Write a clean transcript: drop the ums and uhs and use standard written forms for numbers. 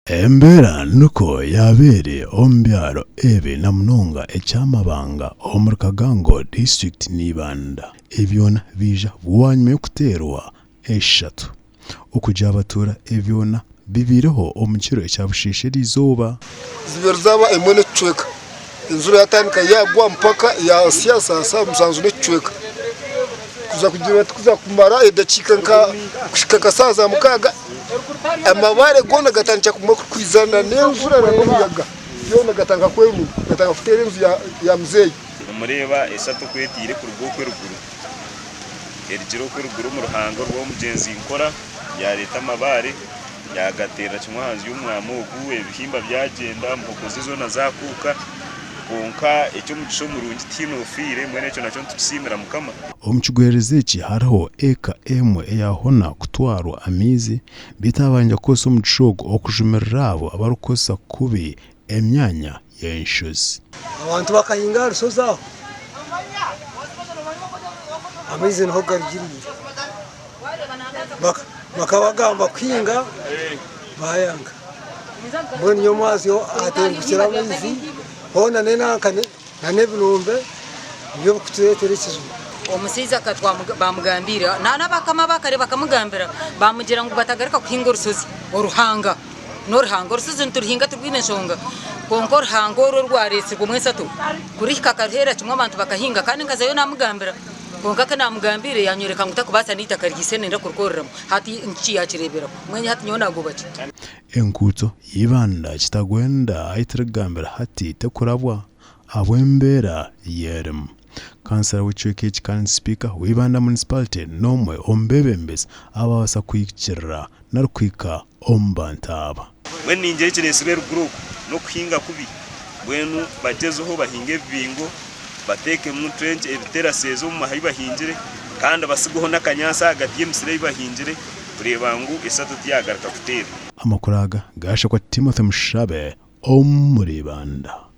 Embera nuko yabereye ombyaro ebe na munonga ekyamabanga omuri Kagango district Nibanda ebyona bija bwanyuma y'okuteerwa eshatu okugira abatura ebyona bibireho omukiro ekyabushishe izooba zibiri zaba emwe n'ecweka enjura yatandika yagwa mpaka ya siasa saa musanzu n'ecweka kuza kumara edakika kushika saa za mukaga amabare gona gatandika kwizana n'enjura n'umuyaga byona gatanga kwemu gatanga kutera enzu ya mzeyi umureba esatu kwetire ku rugo kweruguru erigiro kweruguru mu ruhango rw'omugenzi nkora ya leta amabare yagatera kimwanzi y'umwamugu ebihimba byagenda mpokozi zona zakuka konka ecyo mugisho murungi tino ofire mwene cyo nacyo tusimira mukama omukigwereze iki hariho eka emwe eyahona kutwarwa amizi bitabanja kose omugishogo okujumirira abo abarukosa kubi emyanya y'enshozi abantu bakahinga rusozi aho amizi niho garugiriye bakabagamba kwinga bayanga mbona iyo mazi yo atengukira amizi hona nenankane nanebinombe niyo kuturetera ekizungu omusiza katwa bamugambira n'abakama bakare bakamugambira bamugira ngo batagarika kuhinga urusozi oruhanga n'oruhanga urusozi nturuhinga turwine nshonga konko ruhanga rwaretse rw'umwesatu kurihika karhera kimwe abantu bakahinga kandi ngazayo namugambira konka kana mugambire yanyoreka ngo takubasa n'itaka ry'isenera kurukoreramo hati nchi yakirebera mwenye hati nyona gubaki enkuto yibanda kitagwenda aitiragambira hati tekurabwa abwembera yerem kansala w'icweka ekikani speaker wibanda municipality nomwe ombebembezi ababasa kwikirira narukwika ombantaba we ninje kiresibera group no kuhinga kubi bwenu bagezeho bahinge bingo bateke mu trench ebitera sezo mu mahayi bahingire kandi basigoho nakanyasa hagati y'emisire bahingire tureba ngo esatu tyagaraka kutera amakuraga gasha kwa Timothy Mushabe omuri Banda.